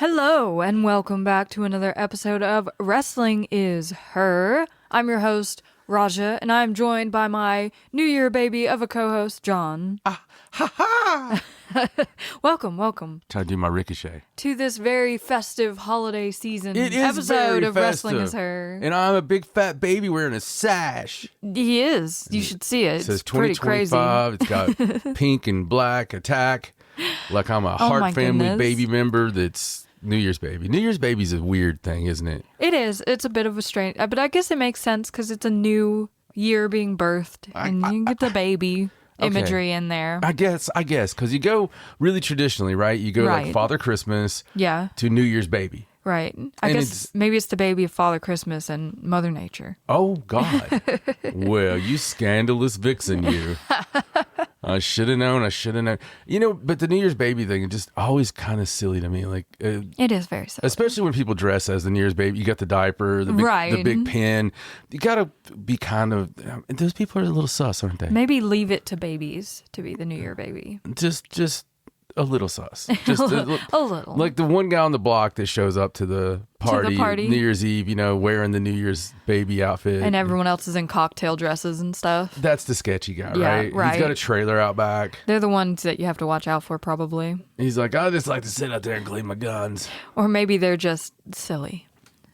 Hello, and welcome back to another episode of Wrestling is Her. I'm your host, Raja, and I'm joined by my New Year baby of a co-host, John. Ha ha! Welcome Try to do my ricochet. to this very festive holiday season It is episode very of Wrestling is festive. Her. And I'm a big fat baby wearing a sash. He is. You should see it. It says It's pretty crazy. 2025. It's got pink and black attack. Like I'm a Oh my Hart family goodness. baby member that's New Year's baby. New Year's baby's a weird thing, isn't it? It is. It's a bit of a strange, but I guess it makes sense because it's a new year being birthed, and you get the baby imagery in there. I guess, because you go really traditionally, right? You go Right. like Father Christmas Yeah, to New Year's baby. right. I And guess maybe it's the baby of Father Christmas and Mother Nature. Oh, God. Well, you scandalous vixen, you. I should have known. You know, but the New Year's baby thing is just always kind of silly to me. Like, It is very silly. especially when people dress as the New Year's baby. You got the diaper, the Right. big pin. You got to be kind of, those people are a little sus, aren't they? Maybe leave it to babies to be the New Year baby. Just a little sus. Just A little. Like the one guy on the block that shows up to the party. New Year's Eve, you know, wearing the New Year's baby outfit. And everyone else is in cocktail dresses and stuff. That's the sketchy guy, Yeah, right? right. He's got a trailer out back. They're the ones that you have to watch out for, probably. He's like, I just like to sit out there and clean my guns. Or maybe they're just silly.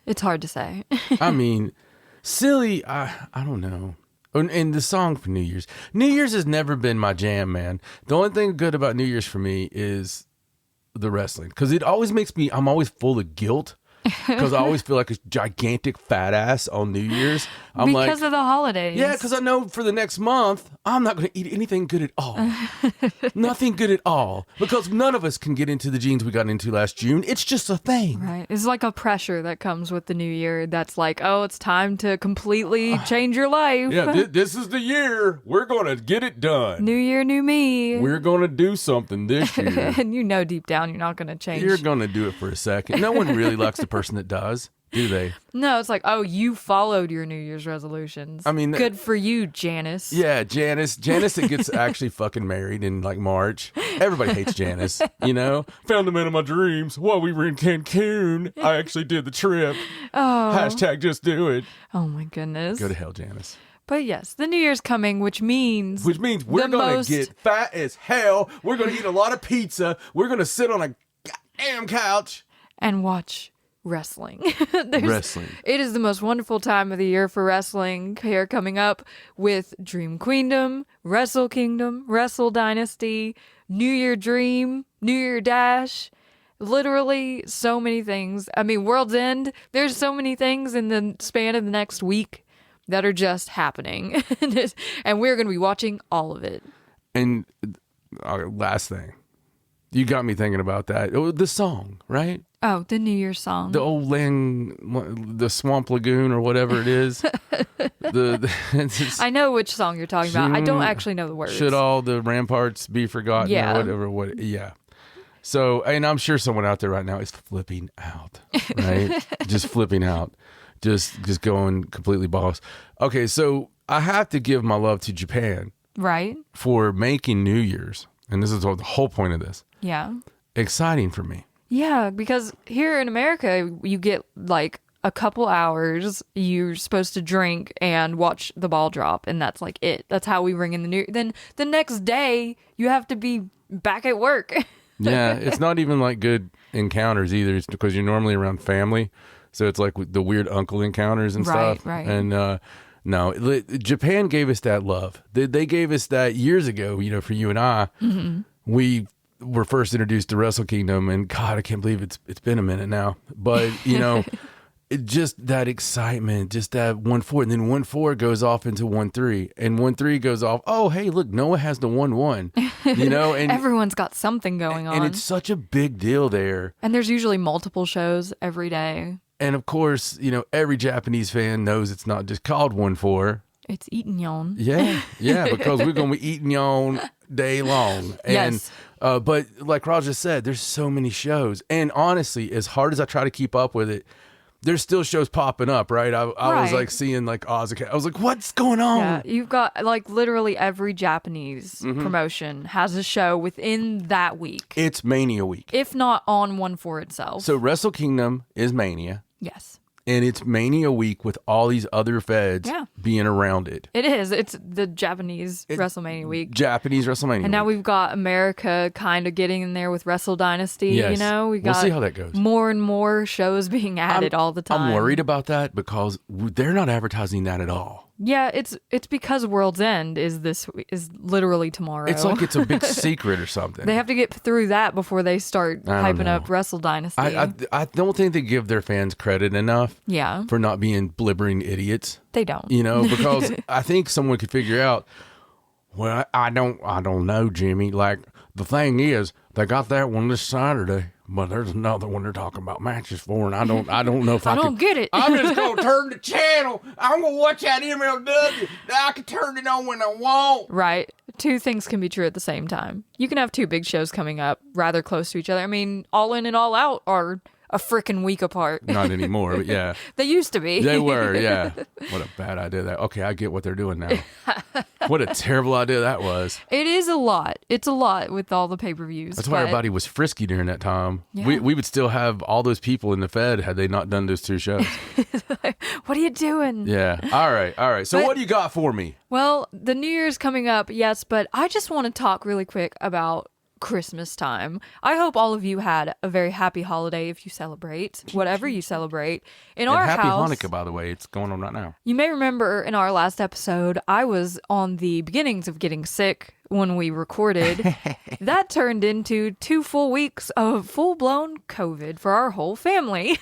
It's hard to say. I mean, silly, I don't know. And the song for New Year's has never been my jam, man. The only thing good about New Year's for me is the wrestling, because it always makes me, I'm always full of guilt. Because I always feel like a gigantic fat ass on New Year's. I'm because like, of the holidays. yeah, because I know for the next month, I'm not going to eat anything good at all. Nothing good at all. Because none of us can get into the jeans we got into last June. It's just a thing. Right. It's like a pressure that comes with the new year that's like, oh, it's time to completely change your life. Yeah, this is the year. We're going to get it done. New year, new me. We're going to do something this year. And you know deep down you're not going to change. You're going to do it for a second. No one really likes the person that does, do they? No, it's like, oh, you followed your New Year's resolutions. I mean, good for you, Janice. Yeah, Janice that gets actually fucking married in like March. Everybody hates Janice, you know? Found the man of my dreams while we were in Cancun. I actually did the trip. Oh. Hashtag just do it. Oh my goodness. Go to hell, Janice. But yes, the New Year's coming, which means We're going to get fat as hell. We're going to eat a lot of pizza. We're going to sit on a goddamn couch. And watch wrestling. Wrestling. It is the most wonderful time of the year for wrestling here coming up with Dream Queendom, Wrestle Kingdom, Wrestle Dynasty, New Year Dream, New Year Dash. Literally so many things. I mean, World's End. There's so many things in the span of the next week that are just happening. And we're going to be watching all of it. And last thing. You got me thinking about that. Oh, the song, right? Oh, the New Year's song. The old the Swamp Lagoon or whatever it is. I know which song you're talking about. I don't actually know the words. Should all the ramparts be forgotten Yeah. or whatever? Yeah. So, and I'm sure someone out there right now is flipping out, right? Just flipping out. Just going completely boss. Okay, so I have to give my love to Japan. Right? For making New Year's. And this is the whole point of this. Yeah. Exciting for me. Yeah, because here in America, you get like a couple hours. You're supposed to drink and watch the ball drop, and that's like it. That's how we ring in the new. Then the next day, you have to be back at work. Yeah, it's not even like good encounters either. It's because you're normally around family, so it's like the weird uncle encounters and stuff. Right. And no, Japan gave us that love. They gave us that years ago. You know, for you and I, we were first introduced to Wrestle Kingdom, and God, I can't believe it's been a minute now. But you know, just that excitement, just that 1-4, and then 1-4 goes off into 1-3, and 1-3 goes off. Oh, hey, look, Noah has the 1-1. You know, and Everyone's got something going on, and it's such a big deal there. And there's usually multiple shows every day. And of course, you know, every Japanese fan knows it's not just called 1-4. It's Eaton-yon. Yeah, because we're going to be eating yon day long. And, Yes. But like Raja said, there's so many shows. And honestly, as hard as I try to keep up with it, there's still shows popping up, right? I was Right. like seeing like Ozzy. I was like, what's going on? Yeah, you've got like literally every Japanese promotion has a show within that week, It's Mania week. if not on one for itself. So Wrestle Kingdom is Mania, Yes, and it's Mania week with all these other feds Yeah. being around it. it is. It's the Japanese WrestleMania week. Japanese WrestleMania. And now week. we've got America kind of getting in there with Wrestle Dynasty, Yes. you know? We We'll got see how that goes. more and more shows being added all the time. I'm worried about that because they're not advertising that at all. Yeah, it's because World's End is literally tomorrow. It's like it's a big secret or something. They have to get through that before they start I don't hyping up know. Wrestle Dynasty. I don't think they give their fans credit enough yeah, for not being blibbering idiots. they don't. You know, because I think someone could figure out. Well, I don't know, Jimmy. Like the thing is, they got that one this Saturday, but there's another one they're talking about matches for, and I don't know if I don't get it. I'm just gonna turn the channel. I'm gonna watch that MLW. I can turn it on when I want. Right. Two things can be true at the same time. You can have two big shows coming up rather close to each other. I mean, All In and All Out are a freaking week apart. Not anymore, but yeah, They used to be. they were. Yeah, what a bad idea that. Okay, I get what they're doing now. What a terrible idea that was. It is a lot. It's a lot with all the pay-per-views. That's why but- everybody was frisky during that time. Yeah. We would still have all those people in the Fed had they not done those two shows. What are you doing? Yeah. All right. So But- what do you got for me? Well, the New Year's coming up, yes, but I just want to talk really quick about Christmas time. I hope all of you had a very happy holiday if you celebrate, whatever you celebrate. In And our happy house, Hanukkah, by the way. It's going on right now. you may remember in our last episode, I was on the beginnings of getting sick when we recorded. That turned into 2 full weeks of full-blown COVID for our whole family.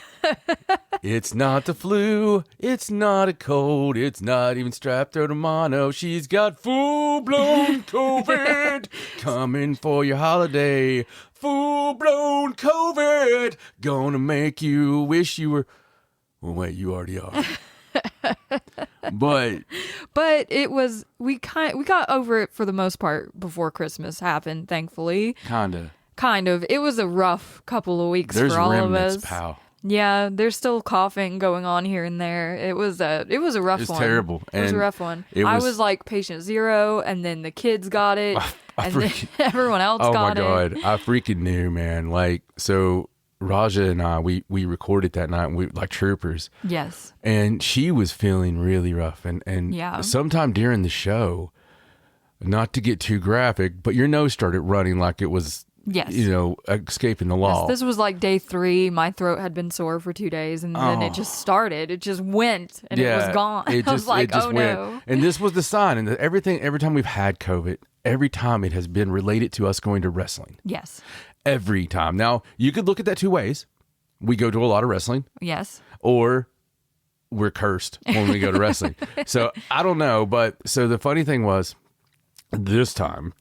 It's not the flu. It's not a cold. It's not even strep throat or mono. She's got full-blown COVID coming for your holiday. Full-blown COVID. Gonna make you wish you were... Well, wait, you already are. But But it was we got over it for the most part before Christmas happened, thankfully. Kind of. It was a rough couple of weeks there's for all remnants, of us. pal. Yeah, there's still coughing going on here and there. It was a rough It's one. terrible. It was a And rough one. it I was- was like patient 0, and then the kids got it, I and then freaking- everyone else Oh my got it. God. I freaking knew, man. Like, so Raja and I, we recorded that night, and we like troopers, Yes. and she was feeling really rough. And Yeah. sometime during the show, not to get too graphic, but your nose started running like it was, Yes. escaping the law. This was like day 3. My throat had been sore for 2 days, and then it just started. It just went, and it was gone. I was like, oh no. And this was the sign. And every time we've had COVID, every time it has been related to us going to wrestling. Yes. Every time. Now, you could look at that two ways. We go to a lot of wrestling, Yes. or we're cursed when we go to wrestling. So I don't know. But so the funny thing was this time,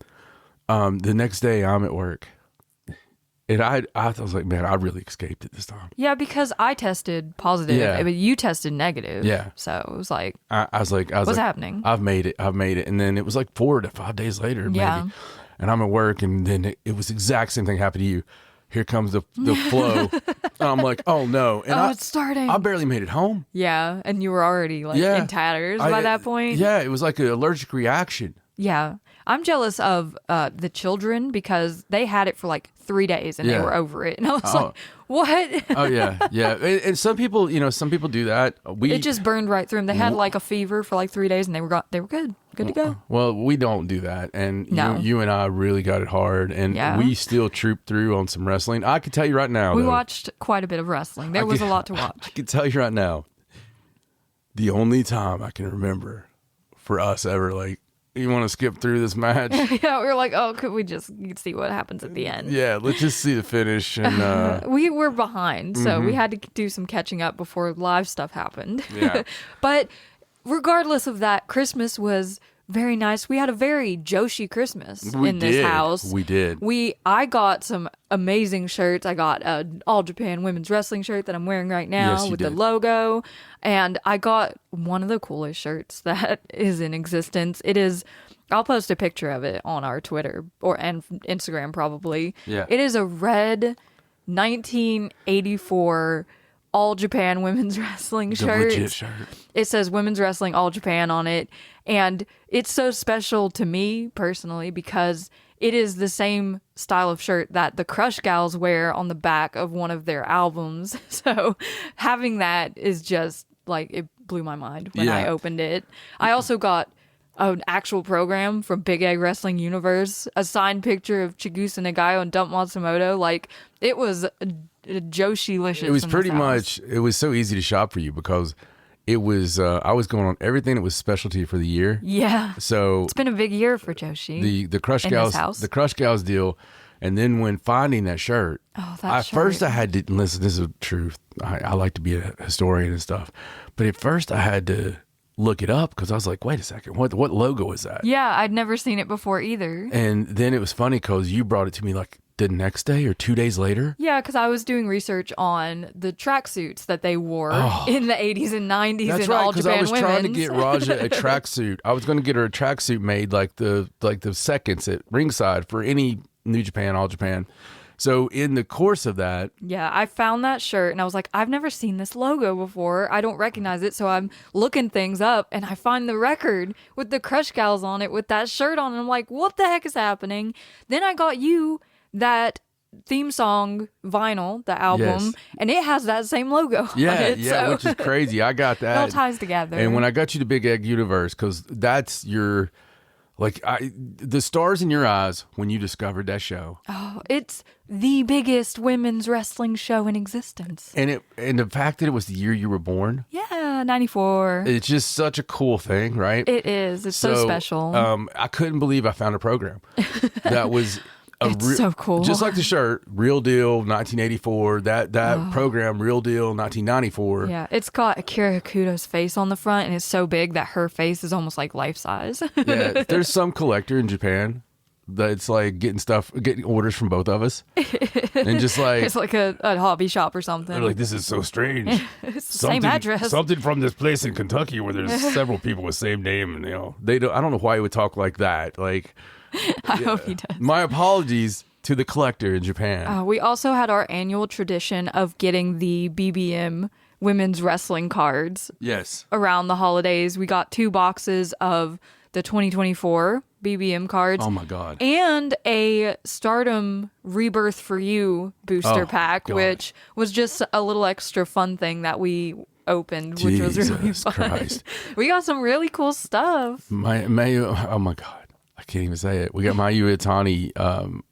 the next day I'm at work. And I was like, man, I really escaped it this time. Yeah, because I tested positive, Yeah. but you tested negative. Yeah. So it was like, I was like, what's happening? I've made it. And then it was like 4 to 5 days later, Yeah. maybe. And I'm at work, and then it was the exact same thing happened to you. Here comes the flow. And I'm like, oh no. And it's starting. I barely made it home. Yeah, and you were already like Yeah. in tatters by that point. Yeah, it was like an allergic reaction. Yeah. I'm jealous of the children because they had it for like 3 days and they Yeah. were over it. And I was Oh. like, what? Oh yeah, yeah. And some people, do that. It just burned right through them. They had like a fever for like 3 days and they were good to go. Well, we don't do that, and No. you and I really got it hard, and Yeah. we still trooped through on some wrestling. I can tell you right now, We though, watched quite a bit of wrestling. There was a lot to I watch. can tell you right now, the only time I can remember for us ever, like, you want to skip through this match? Yeah, we were like, oh, could we just see what happens at the end? Yeah, let's just see the finish. And We were behind, so we had to do some catching up before live stuff happened. Yeah. But regardless of that, Christmas was very nice. We had a very Joshi Christmas We in this did. house. We did. I got some amazing shirts. I got an All Japan women's wrestling shirt that I'm wearing right now Yes, you with the did. logo. And I got one of the coolest shirts that is in existence. It is, I'll post a picture of it on our Twitter and Instagram probably. Yeah. It is a red 1984 All Japan Women's Wrestling The shirt. legit shirt. It says Women's Wrestling All Japan on it. And it's so special to me personally because it is the same style of shirt that the Crush Gals wear on the back of one of their albums. So having that is just like, it blew my mind when I opened it. I also got an actual program from Big Egg Wrestling Universe, a signed picture of Chigusa Nagayo and Dump Matsumoto. Like, it was Joshi-licious. It was pretty much, it was so easy to shop for you because it was, I was going on everything that was specialty for the year. Yeah. So it's been a big year for Joshi. The Crush in Gals, his house. the Crush Gals deal. And then when finding that shirt, first I had to, listen, this is the truth. I like to be a historian and stuff. But at first I had to look it up because I was like, wait a second, what logo is that? Yeah, I'd never seen it before either. And then it was funny because you brought it to me like the next day or 2 days later. Yeah, because I was doing research on the tracksuits that they wore in the 80s and 90s That's in right, All because Japan I was Women's. trying to get Raja a tracksuit. I was going to get her a tracksuit made like the seconds at ringside for any New Japan, All Japan. So in the course of that, yeah, I found that shirt and I was like, I've never seen this logo before. I don't recognize it. So I'm looking things up and I find the record with the Crush Gals on it with that shirt on. And I'm like, what the heck is happening? Then I got you that theme song vinyl, the album, and it has that same logo on it. Yeah, So which is crazy. I got that. it all ties together. And when I got you the Big Egg Universe, because that's your, like, the stars in your eyes when you discovered that show. Oh, it's the biggest women's wrestling show in existence. And the fact that it was the year you were born. Yeah, 94. It's just such a cool thing, right? It is. It's so special. I couldn't believe I found a program that was it's so cool. Just like the shirt, Real Deal 1984, that program, Real Deal 1994. Yeah, it's got Akira Hakuto's face on the front, and it's so big that her face is almost like life size. Yeah, there's some collector in Japan that's like getting orders from both of us. And just like, it's like a hobby shop or something. They're like, this is so strange. It's the same address. Something from this place in Kentucky where there's several people with the same name. And, I don't know why he would talk like that. Like, I hope he does. My apologies to the collector in Japan. We also had our annual tradition of getting the BBM women's wrestling cards. Yes. Around the holidays. We got 2 boxes of the 2024 BBM cards. Oh my God. And a Stardom Rebirth for You booster pack, God. which was just a little extra fun thing that we opened, which was really fun. Christ. We got some really cool stuff. Oh my God. I can't even say it. We got Mayu Itani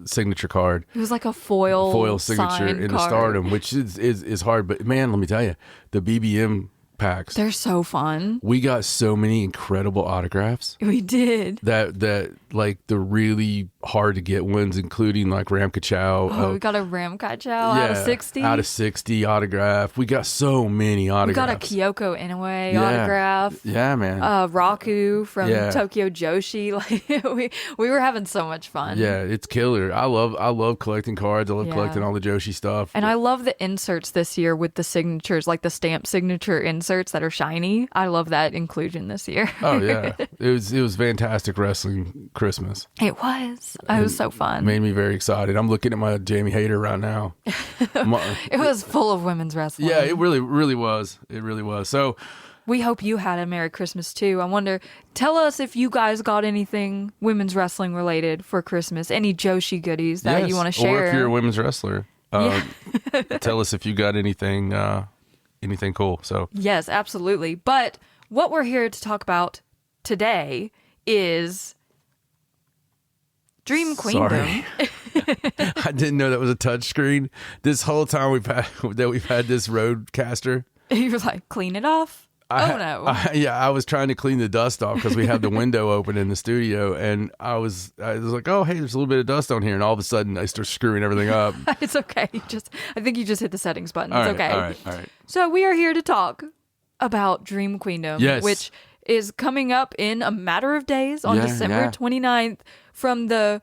signature card. It was like a foil signature in card. the Stardom, which is hard. But man, let me tell you, the BBM packs. They're so fun. We got so many incredible autographs. We did. That like the really hard to get ones, including like Ramka Chow. We got a Ramka Chow out of 60. Out of 60 autograph. We got so many autographs. We got a Kyoko Inoue autograph. Yeah, man. Raku from Tokyo Joshi. Like we were having so much fun. Yeah, it's killer. I love collecting cards. I love collecting all the Joshi stuff. And I love the inserts this year with the signatures, like the stamp signature inserts that are shiny. I love that inclusion this year. Oh yeah, it was fantastic wrestling Christmas. It was. It was so fun. Made me very excited. I'm looking at my Jamie Hayter right now. It was full of women's wrestling. Yeah, it really was. It really was. So we hope you had a Merry Christmas too. I wonder, tell us if you guys got anything women's wrestling related for Christmas. Any Joshi goodies that you want to share. Or if you're a women's wrestler, tell us if you got anything cool. So yes, absolutely. But what we're here to talk about today is Dream Queendom. Sorry. I didn't know that was a touch screen. This whole time we've had this Roadcaster. You were like, clean it off? I was trying to clean the dust off because we had the window open in the studio, and I was like, oh, hey, there's a little bit of dust on here, and all of a sudden I start screwing everything up. It's okay. I think you just hit the settings button. All It's right, okay. All right. So we are here to talk about Dream Queendom, which is coming up in a matter of days on December 29th from the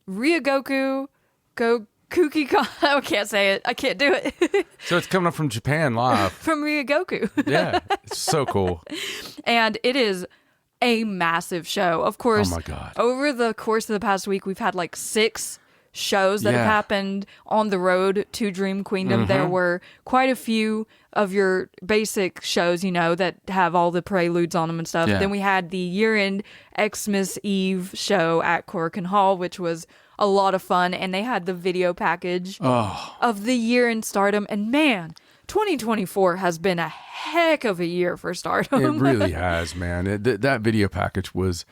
Ryogoku Kukikon. I can't say it. I can't do it. So it's coming up from Japan live. From Ryogoku. Yeah. It's so cool. And it is a massive show. Of course, oh my God. over the course of the past week, we've had like 6 shows that have happened on the road to Dream Queendom. There were quite a few of your basic shows, that have all the preludes on them and stuff. Then we had the year-end Xmas Eve show at Corcoran Hall, which was a lot of fun, and they had the video package of the year in Stardom. And man, 2024 has been a heck of a year for Stardom. It really has, man. That video package was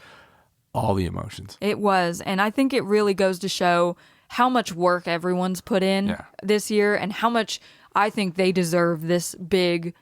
all the emotions. It was, and I think it really goes to show how much work everyone's put in this year, and how much I think they deserve this big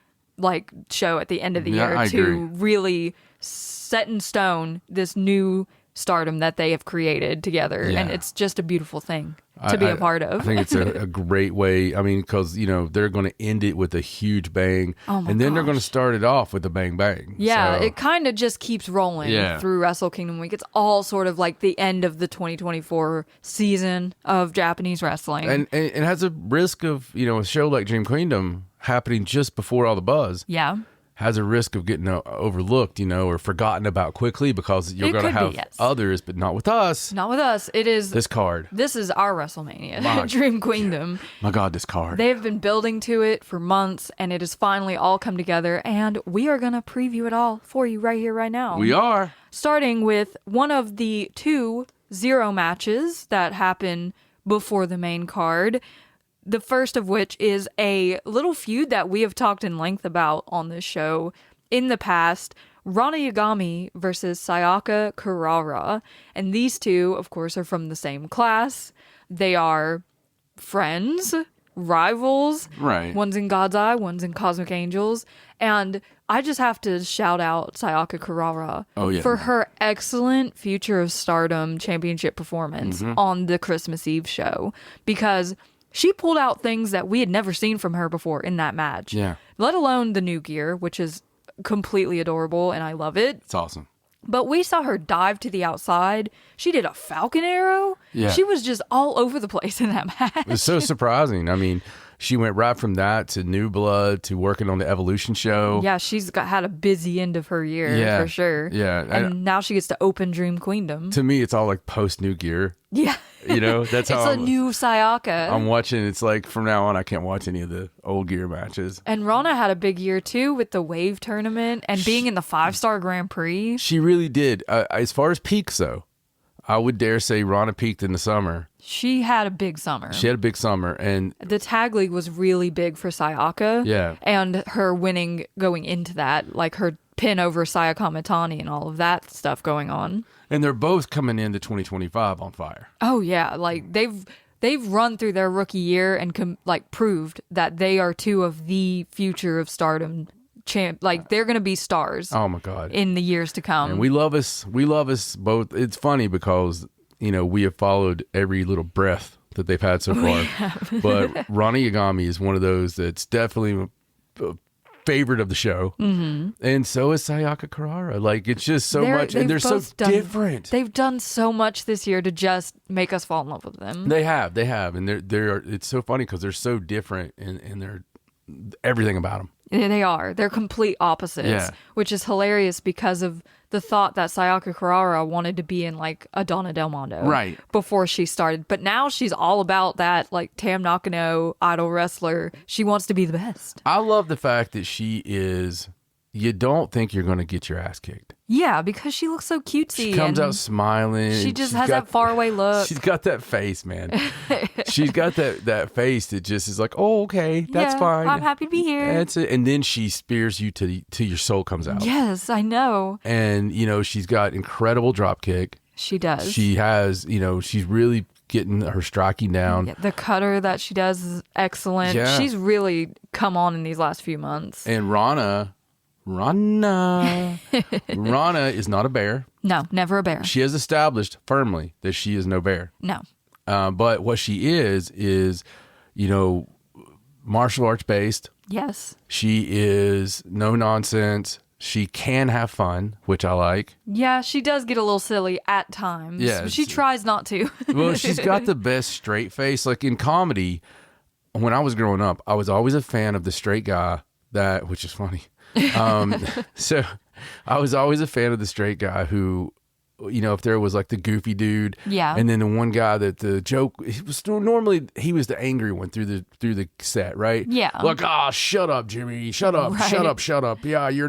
show at the end of the year I to agree. really set in stone this new Stardom that they have created together. And it's just a beautiful thing to be a part of. I think it's a great way. I mean, because they're going to end it with a huge bang, and then they're going to start it off with a bang bang. Yeah, So, it kind of just keeps rolling through Wrestle Kingdom Week. It's all sort of like the end of the 2024 season of Japanese wrestling. and it has a risk of a show like Dream Queendom happening just before all the buzz. Yeah. Has a risk of getting overlooked, or forgotten about quickly, because you're It going to could be, have yes. others, but not with us. Not with us. It is. This card. This is our WrestleMania, My- Dream Queendom. My God, this card. They have been building to it for months, and it has finally all come together, and we are going to preview it all for you right here, right now. We are. Starting with one of the 2 0 matches that happen before the main card. The first of which is a little feud that we have talked in length about on this show in the past. Rana Yagami versus Sayaka Kurara. And these two, of course, are from the same class. They are friends, rivals. Right. One's in God's Eye, one's in Cosmic Angels. And I just have to shout out Sayaka Kurara for her excellent Future of Stardom championship performance on the Christmas Eve show. Because she pulled out things that we had never seen from her before in that match. Yeah. Let alone the new gear, which is completely adorable, and I love it. It's awesome. But we saw her dive to the outside. She did a Falcon Arrow. Yeah. She was just all over the place in that match. It's so surprising. I mean, she went right from that to New Blood to working on the Evolution show. Yeah, she's had a busy end of her year for sure. Yeah. And now she gets to open Dream Queendom. To me, it's all like post New Gear. Yeah. That's how it's a new Sayaka. I'm watching. It's like from now on, I can't watch any of the old Gear matches. And Rana had a big year too with the Wave tournament and being in the 5-star Grand Prix. She really did. As far as peaks, though, I would dare say Rana peaked in the summer. She had a big summer. She had a big summer, and The tag league was really big for Sayaka. Yeah. And her winning going into that, like her pin over Saya Kamitani and all of that stuff going on. they're both coming into 2025 on fire. Oh yeah, like they've run through their rookie year and proved that they are two of the future of Stardom champ. Like they're gonna be stars. Oh my God. In the years to come. And we love us both. It's funny because we have followed every little breath that they've had so far. But Rana Yagami is one of those that's definitely a favorite of the show. And so is Sayaka Kurara. Like it's just so much, and they're so different. They've done so much this year to just make us fall in love with them. They have, and they're. It's so funny because they're so different, and they're everything about them. They are. They're complete opposites, which is hilarious because of the thought that Sayaka Kurara wanted to be in like a Donna Del Mondo before she started. But now she's all about that like Tam Nakano idol wrestler. She wants to be the best. I love the fact that she is, you don't think you're going to get your ass kicked. Yeah, because she looks so cutesy. She comes out smiling. She just has that faraway look. She's got that face, man. She's got that face that just is like, oh, okay, that's fine. I'm happy to be here. That's it. And then she spears you till your soul comes out. Yes, I know. And, she's got incredible drop kick. She does. She has, she's really getting her striking down. Yeah, the cutter that she does is excellent. Yeah. She's really come on in these last few months. And Rana is not a bear. No, never a bear. She has established firmly that she is no bear. No. But what she is, martial arts based. Yes. She is no nonsense. She can have fun, which I like. Yeah, she does get a little silly at times. Yeah, She tries not to. Well, she's got the best straight face. Like in comedy, when I was growing up, I was always a fan of the straight guy which is funny. So I was always a fan of the straight guy who if there was like the goofy dude, Yeah. and then the one guy that the joke, he was the angry one through the set, right? Yeah. Like, shut up, Jimmy, shut up, Right. shut up. Yeah, you're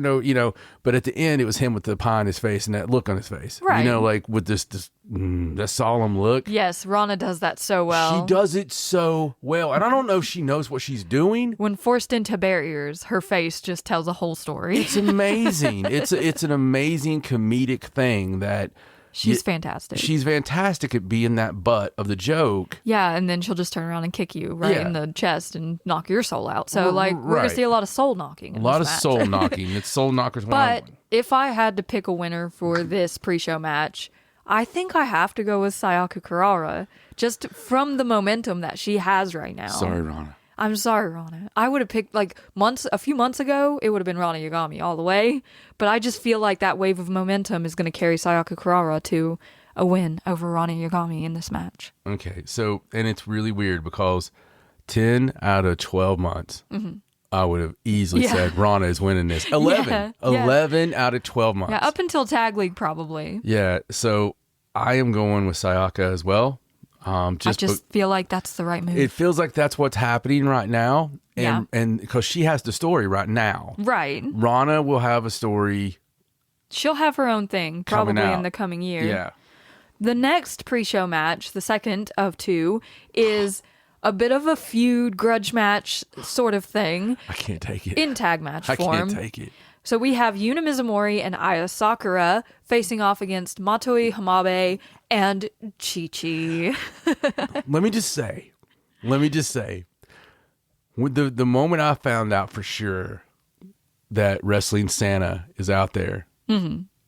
but at the end it was him with the pie on his face and that look on his face, Right. like with that solemn look. Yes, Rana does that so well. She does it so well, and I don't know if she knows what she's doing. When forced into barriers, her face just tells a whole story. It's amazing. It's an amazing comedic thing that She's fantastic. She's fantastic at being that butt of the joke. Yeah, and then she'll just turn around and kick you right Yeah. in the chest and knock your soul out. So, we're going to see a lot of soul knocking. A lot of this match. soul knocking. It's Soul Knockers 101. But if I had to pick a winner for this pre-show match, I think I have to go with Sayaka Kurara, just from the momentum that she has right now. Sorry, Rana. I'm sorry, Rana. I would have picked a few months ago, it would have been Rana Yagami all the way. But I just feel like that wave of momentum is going to carry Sayaka Kurara to a win over Rana Yagami in this match. Okay, so, and it's really weird because 10 out of 12 months, I would have easily said Rana is winning this. 11. Yeah, 11 out of 12 months. Yeah, up until Tag League probably. Yeah, so I am going with Sayaka as well. I just feel like that's the right move. It feels like that's what's happening right now. And because she has the story right now. Right. Rana will have a story. She'll have her own thing Coming probably out. in the coming year. Yeah. The next pre-show match, the second of two, is a bit of a feud, grudge match sort of thing I can't take it. in tag match I form. can't take it. So we have Yuna Mizumori and Aya Sakura facing off against Matoi Hamabe and Chi-Chi. Let me just say, with the moment I found out for sure that Wrestling Santa is out there,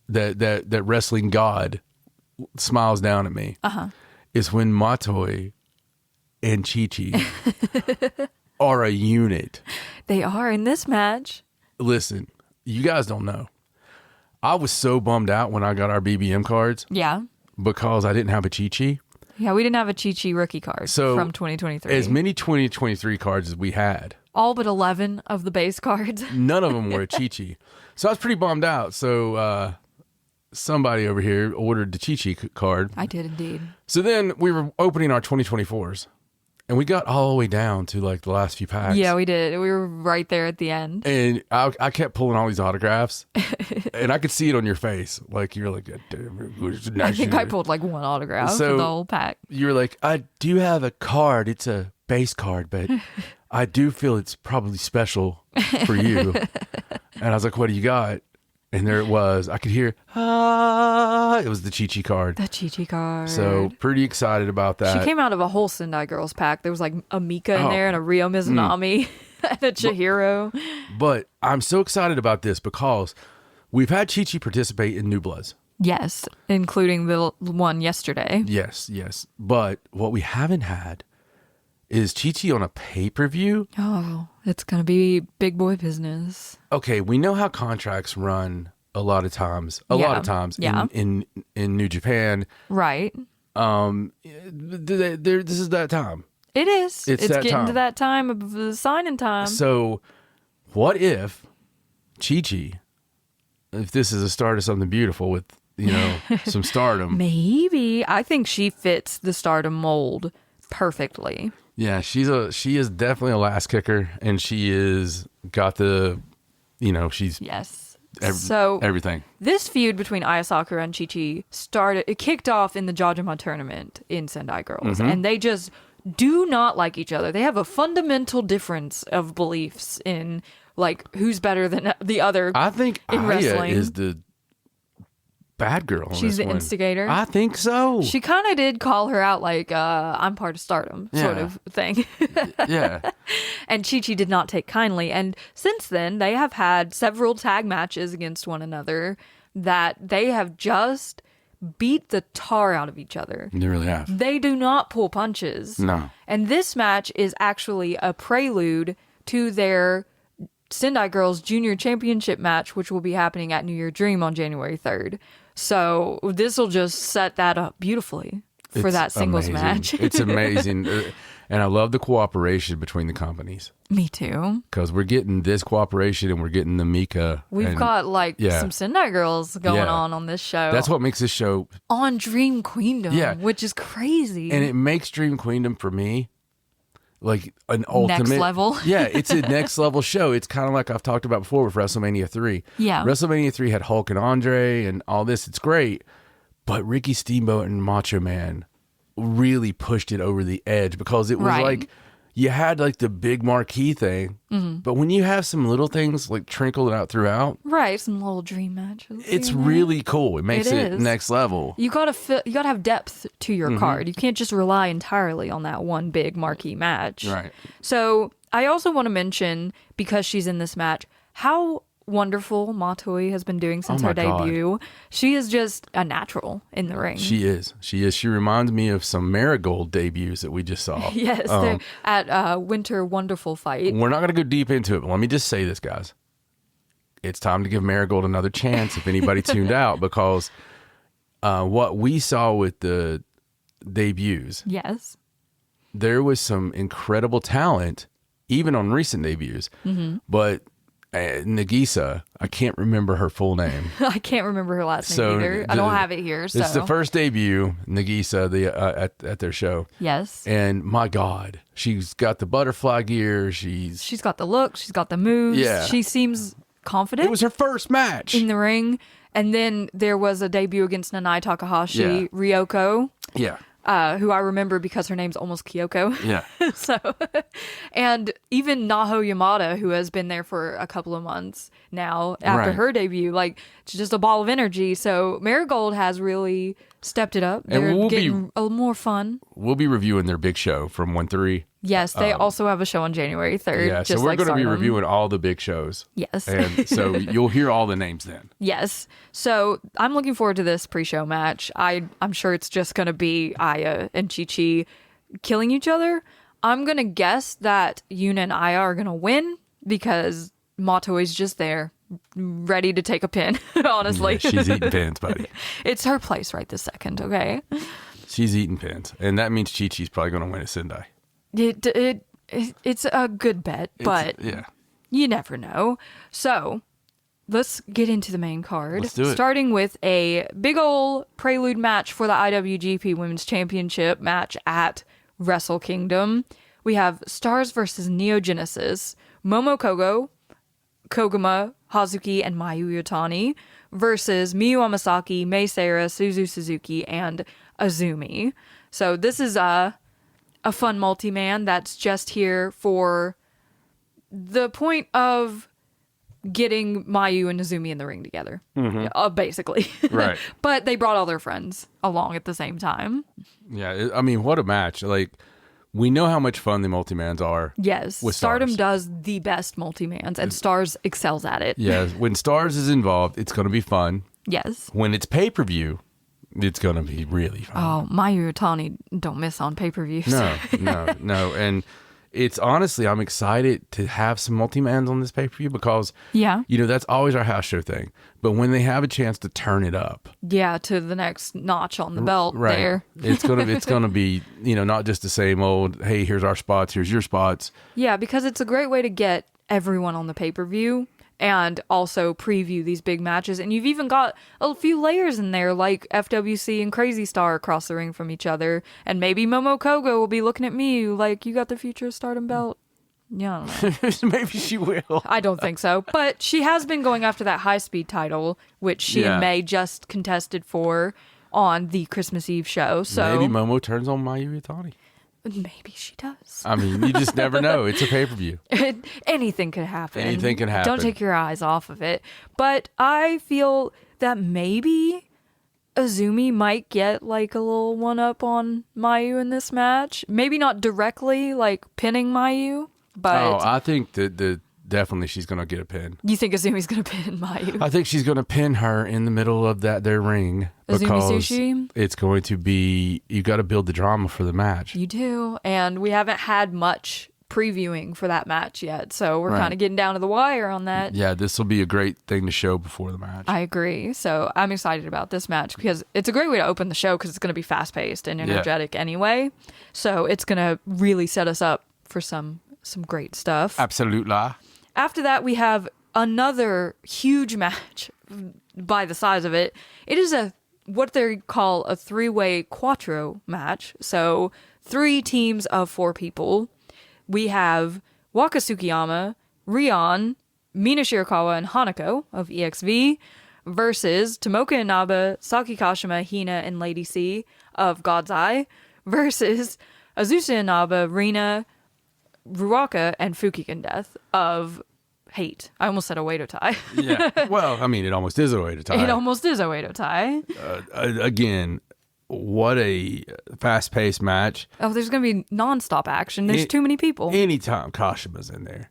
that Wrestling God smiles down at me, is when Matoi and Chi-Chi are a unit. They are in this match. Listen, you guys don't know. I was so bummed out when I got our BBM cards Yeah. because I didn't have a Chi-Chi. Yeah, we didn't have a Chi-Chi rookie card So, from 2023. As many 2023 cards as we had, All but 11 of the base cards. none of them were a Chi-Chi. So I was pretty bummed out. So somebody over here ordered the Chi-Chi card. I did indeed. So then we were opening our 2024s. And we got all the way down to like the last few packs. Yeah, we did. We were right there at the end. And I kept pulling all these autographs. And I could see it on your face. Like, you're like, damn, I think I pulled like one autograph So- for the whole pack. You were like, I do have a card. It's a base card, but I do feel it's probably special for you. And I was like, what do you got? And there it was. I could hear, it was the Chi-Chi card. The Chi-Chi card. So pretty excited about that. She came out of a whole Sendai Girls pack. There was like a Mika in Oh. there and a Ryo Mizunami and a Chihiro. But I'm so excited about this because we've had Chi-Chi participate in New Bloods. Yes, including the one yesterday. Yes. But what we haven't had is Chi-Chi on a pay-per-view. Oh, it's going to be big boy business. Okay, we know how contracts run a lot of times. Yeah. in New Japan. Right. This is that time. It is. It's It's that getting to time. that time of the signing time. So, what if Chi-Chi, if this is a start of something beautiful with, some stardom. Maybe. I think she fits the Stardom mold perfectly. Yeah, she is definitely a last kicker, and she is got the, she's Yes. so everything. This feud between Aya Sakura and Chi-Chi it kicked off in the Jajima tournament in Sendai Girls, and they just do not like each other. They have a fundamental difference of beliefs in like who's better than the other. I think in Aya wrestling. is the bad girl. on She's this the one. instigator. I think so. She kind of did call her out like, I'm part of Stardom sort Yeah. of thing. Yeah. And Chi-Chi did not take kindly. And since then, they have had several tag matches against one another that they have just beat the tar out of each other. They really have. They do not pull punches. No. And this match is actually a prelude to their Sendai Girls Junior Championship match, which will be happening at New Year Dream on January 3rd. So this will just set that up beautifully for that singles match. It's amazing. And I love the cooperation between the companies. Me too. Because we're getting this cooperation and we're getting the Mika. We've got some Sendai girls going on this show. That's what makes this show. On Dream Queendom, which is crazy. And it makes Dream Queendom for me like an ultimate. Next level. Yeah, it's a next level show. It's kind of like I've talked about before with WrestleMania 3. Yeah. WrestleMania 3 had Hulk and Andre and all this. It's great. But Ricky Steamboat and Macho Man really pushed it over the edge because it was like you had like the big marquee thing, but when you have some little things like trickled out throughout, some little dream matches, it's really cool. It makes it next level. You gotta have depth to your card. You can't just rely entirely on that one big marquee match. Right. So I also want to mention, because she's in this match, how wonderful Matoi has been doing since her debut. She is just a natural in the ring. She is. She reminds me of some Marigold debuts that we just saw. Yes, they're at Winter Wonderful Fight. We're not going to go deep into it, but let me just say this, guys. It's time to give Marigold another chance if anybody tuned out, because what we saw with the debuts, yes, there was some incredible talent, even on recent debuts, but Nagisa, I can't remember her full name. I can't remember her last name either. I don't have it here. So it's the first debut, Nagisa, at their show. Yes. And my God, she's got the butterfly gear. She's got the look. She's got the moves. Yeah. She seems confident. It was her first match in the ring. And then there was a debut against Nanai Takahashi, Ryoko. Yeah. Who I remember because her name's almost Kyoko. Yeah. So, and even Naho Yamada, who has been there for a couple of months now after her debut, like, it's just a ball of energy. So Marigold has really stepped it up. They're getting a little more fun. We'll be reviewing their big show from 1-3. Yes, they also have a show on January 3rd. Yeah, so we're going to be reviewing all the big shows. Yes. And so you'll hear all the names then. Yes. So I'm looking forward to this pre-show match. I'm sure it's just going to be Aya and Chi-Chi killing each other. I'm going to guess that Yuna and Aya are going to win because Matoi's just there, ready to take a pin, honestly. Yeah, she's eating pins, buddy. It's her place right this second, okay? She's eating pins. And that means Chi-Chi's probably going to win at Sendai. It's a good bet, but you never know. So let's get into the main card. Let's do it. Starting with a big ol' prelude match for the IWGP Women's Championship match at Wrestle Kingdom. We have Stars versus Neo Genesis, Momo Kogo, Koguma, Hazuki, and Mayu Iwatani versus Miyu Amasaki, Mei Seira, Suzu Suzuki, and Azumi. So this is a fun multi-man that's just here for the point of getting Mayu and Azumi in the ring together, basically. Right. But they brought all their friends along at the same time. Yeah, I mean, what a match. Like, we know how much fun the multi-mans are. Yes, with Stardom Stars. does the best multi-mans, and Stars excels at it. Yeah, when Stars is involved, it's going to be fun. Yes. When it's pay-per-view, it's going to be really fun. Oh, Mayu Iwatani don't miss on pay-per-views. No. And it's honestly, I'm excited to have some multi-mans on this pay-per-view because, that's always our house show thing. But when they have a chance to turn it up. Yeah, to the next notch on the belt there. It's gonna be, not just the same old, hey, here's our spots, here's your spots. Yeah, because it's a great way to get everyone on the pay-per-view and also preview these big matches. And you've even got a few layers in there, like FWC and Crazy Star across the ring from each other. And maybe Momo Kogo will be looking at me like, you got the future Stardom belt? Yeah, I don't know. Maybe she will. I don't think so. But she has been going after that high-speed title, which she and May just contested for on the Christmas Eve show. So maybe Momo turns on Mayu Iwatani. Maybe she does. I mean, you just never know. It's a pay-per-view. Anything could happen. Anything can happen. Don't take your eyes off of it. But I feel that maybe Azumi might get like a little one-up on Mayu in this match. Maybe not directly, like pinning Mayu, but... I think that definitely she's going to get a pin. You think Azumi's going to pin Mayu? I think she's going to pin her in the middle of their ring. Azumi because Sushi? It's going to be, you got to build the drama for the match. You do. And we haven't had much previewing for that match yet. So we're Right. kind of getting down to the wire on that. Yeah, this will be a great thing to show before the match. I agree. So I'm excited about this match because it's a great way to open the show because it's going to be fast paced and energetic anyway. So it's going to really set us up for some great stuff. Absolutely. After that, we have another huge match by the size of it. It is what they call a 3-way quattro match. So 3 teams of 4 people. We have Waka Tsukiyama, Rion, Mina Shirakawa, and Hanako of EXV versus Tomoka Inaba, Saki Kashima, Hina, and Lady C of God's Eye versus Azusa Inaba, Rina, Ruaka, and Fukigen Death of Hate. I almost said Oedo Tai. Yeah. Well, I mean, it almost is a way to tie. It almost is Oedo Tai. Again, what a fast-paced match. Oh, there's going to be nonstop action. There's too many people. Anytime Kashima's in there,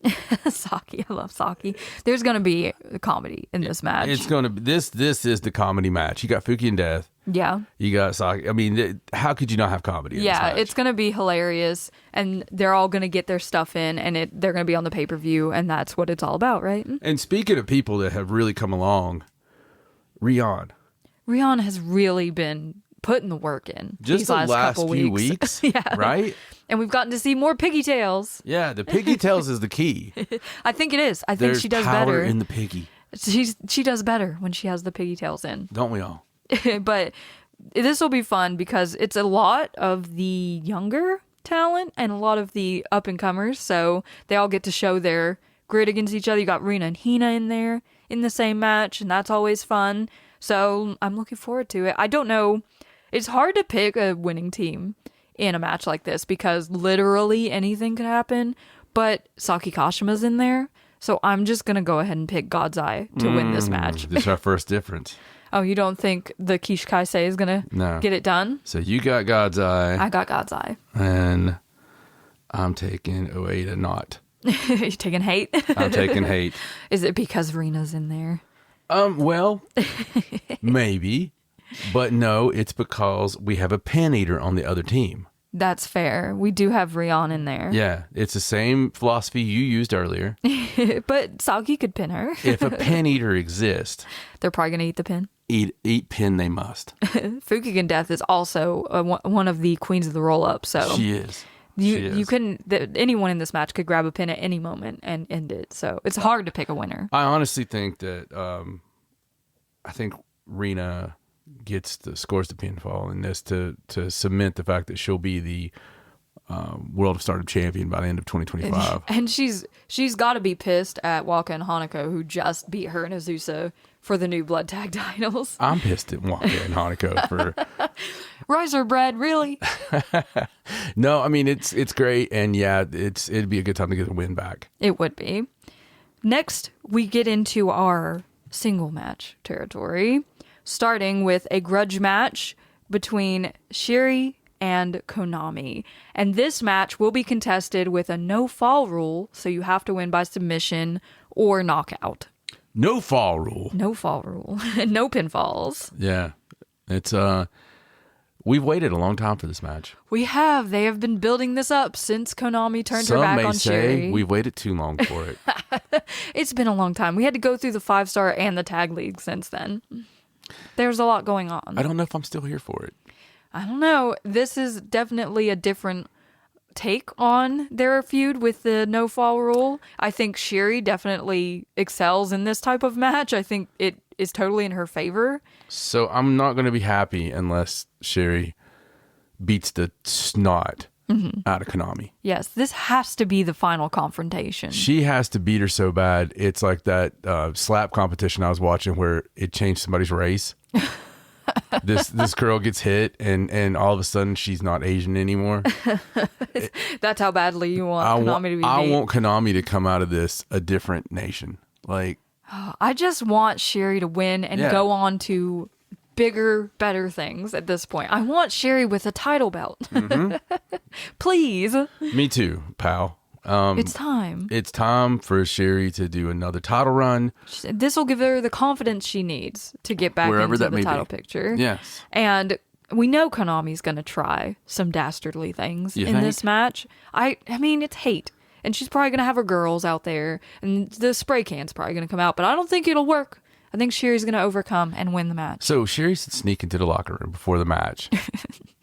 Saki, I love Saki. There's going to be comedy in this match. it's going to be this is the comedy match. You got Fuki and Death. Yeah. You got Saki. I mean, how could you not have comedy in this match? It's going to be hilarious, and they're all going to get their stuff in, and they're going to be on the pay-per-view, and that's what it's all about, right? And speaking of people that have really come along, Rion has really been putting the work in just these the last last couple few weeks. weeks, right? And we've gotten to see more piggy tails. Yeah, the piggy tails is the key. I think it is. I think There's she does power better. in the piggy, She does better when she has the piggy tails in. don't we all? But this will be fun because it's a lot of the younger talent and a lot of the up and comers. So they all get to show their grit against each other. You got Rina and Hina in there in the same match, and that's always fun. So I'm looking forward to it. I don't know. It's hard to pick a winning team in a match like this because literally anything could happen. But Saki Kashima's in there. So I'm just going to go ahead and pick God's Eye to win this match. This is our first difference. Oh, you don't think the Kish Kaisei is going to get it done? So you got God's Eye. I got God's Eye. And I'm taking Oedo not. You're taking Hate? I'm taking Hate. Is it because Rina's in there? Well, maybe. But no, it's because we have a pan eater on the other team. That's fair. We do have Rion in there. Yeah, it's the same philosophy you used earlier. But Saki could pin her. If a pan eater exists, They're probably going to eat the pin. eat pin they must. Fukigen Death is also one of the queens of the roll-up. So She is. you couldn't. Anyone in this match could grab a pin at any moment and end it. So it's hard to pick a winner. I honestly think that I think Rina scores the pinfall in this to cement the fact that she'll be the World of Stardom champion by the end of 2025. And she's got to be pissed at Waka and Hanako, who just beat her and Azusa for the new blood tag titles. I'm pissed at Waka and Hanako for Riser bread, really? No, I mean it's great, and yeah, it'd be a good time to get the win back. It would be. Next, we get into our single match territory, starting with a grudge match between Shiri and Konami. And this match will be contested with a no fall rule, so you have to win by submission or knockout. No fall rule. No fall rule. No pinfalls. Yeah. It's we've waited a long time for this match. We have. They have been building this up since Konami turned her back on Some may say Shiri. we've waited too long for it. It's been a long time. We had to go through the 5-star and the tag league since then. There's a lot going on. I don't know if I'm still here for it. I don't know. This is definitely a different take on their feud with the no fall rule. I think Shiri definitely excels in this type of match. I think it is totally in her favor. So I'm not going to be happy unless Shiri beats the snot out of Konami. Yes, this has to be the final confrontation. She has to beat her so bad. It's like that slap competition I was watching where it changed somebody's race. This girl gets hit and all of a sudden she's not Asian anymore. That's how badly you want Konami to be beat. I want Konami to come out of this a different nation. Like, I just want Shiri to win and go on to bigger, better things at this point. I want Shiri with a title belt. Please. Me too, pal. It's time. It's time for Shiri to do another title run. This will give her the confidence she needs to get back Wherever into that the may title be. picture. Yes. And we know Konami's going to try some dastardly things You in think? this match. I mean, it's hate. and she's probably going to have her girls out there, and the spray can's probably going to come out, but I don't think it'll work. I think Sherry's going to overcome and win the match. So Sherry should sneak into the locker room before the match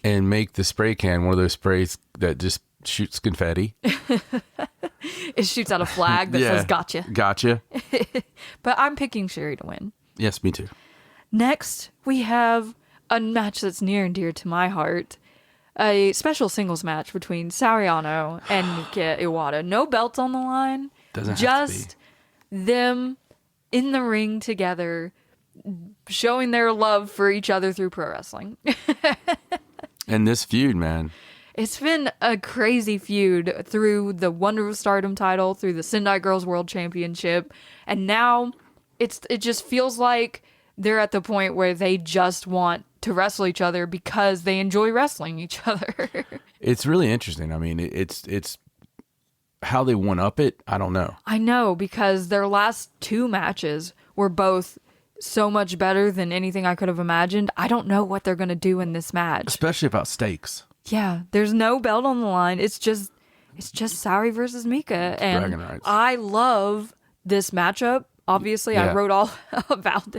and make the spray can one of those sprays that just shoots confetti. It shoots out a flag that says gotcha. Gotcha. But I'm picking Sherry to win. Yes, me too. Next, we have a match that's near and dear to my heart. A special singles match between Sariano and Mika Iwata. No belts on the line. Doesn't have just to be. them in the ring together, showing their love for each other through pro wrestling. And this feud, man. It's been a crazy feud through the Wonder of Stardom title, through the Sendai Girls World Championship, and now it just feels like they're at the point where they just want to wrestle each other because they enjoy wrestling each other. It's really interesting. I mean, it's how they one up it. I don't know. I know, because their last 2 matches were both so much better than anything I could have imagined. I don't know what they're going to do in this match. Especially about stakes. Yeah, there's no belt on the line. It's just Sari versus Mika. And Dragon rights. I love this matchup. Obviously, I wrote all about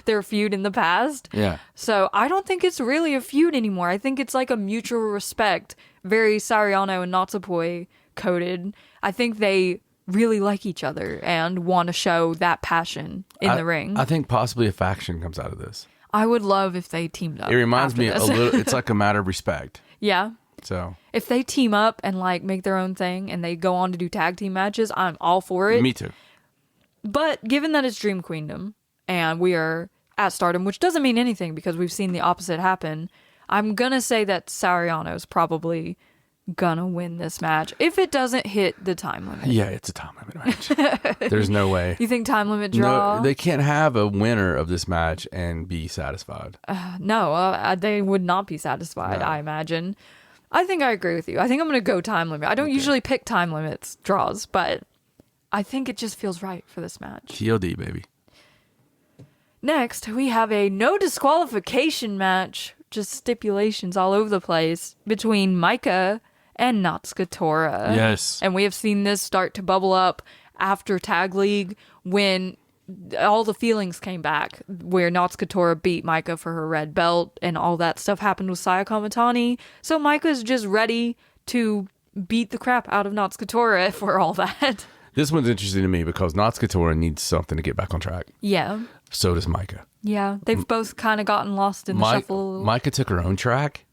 their feud in the past. Yeah. So I don't think it's really a feud anymore. I think it's like a mutual respect, very Sariano and Natsupoi coded. I think they really like each other and want to show that passion in the ring. I think possibly a faction comes out of this. I would love if they teamed up. It reminds after me this. a little. It's like a matter of respect. Yeah. So If they team up and like make their own thing and they go on to do tag team matches, I'm all for it. me too. But given that it's Dream Queendom and we are at Stardom, which doesn't mean anything because we've seen the opposite happen, I'm going to say that Sariano's probably going to win this match if it doesn't hit the time limit. Yeah, it's a time limit match. There's no way. You think time limit draw? No, they can't have a winner of this match and be satisfied. No, they would not be satisfied, No. I imagine. I think I agree with you. I think I'm going to go time limit. I don't usually pick time limits draws, but I think it just feels right for this match. TLD, baby. Next, we have a no disqualification match, just stipulations all over the place, between Micah and Natsuka Tora. Yes. And we have seen this start to bubble up after Tag League when all the feelings came back, where Natsuka Tora beat Micah for her red belt and all that stuff happened with Saya Kamatani. So Micah's just ready to beat the crap out of Natsuka Tora for all that. This one's interesting to me because Natsuka Tora needs something to get back on track. Yeah. So does Micah. Yeah. They've both kind of gotten lost in the shuffle. Micah took her own track,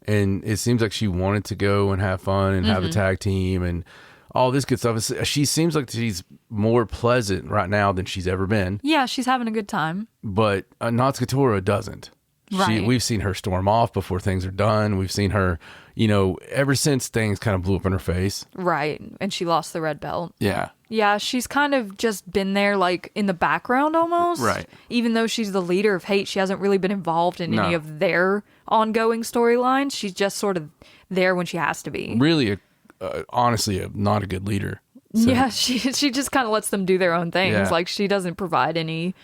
and it seems like she wanted to go and have fun and have a tag team and all this good stuff. She seems like she's more pleasant right now than she's ever been. Yeah, she's having a good time. But Natsuka Tora doesn't. Right. We've seen her storm off before things are done. We've seen her, ever since things kind of blew up in her face. Right. And she lost the red belt. Yeah. Yeah, she's kind of just been there, like, in the background almost. Right. Even though she's the leader of Hate, she hasn't really been involved in any No. of their ongoing storylines. She's just sort of there when she has to be. Really, honestly, not a good leader. So, Yeah, she just kind of lets them do their own things. Yeah. Like, she doesn't provide any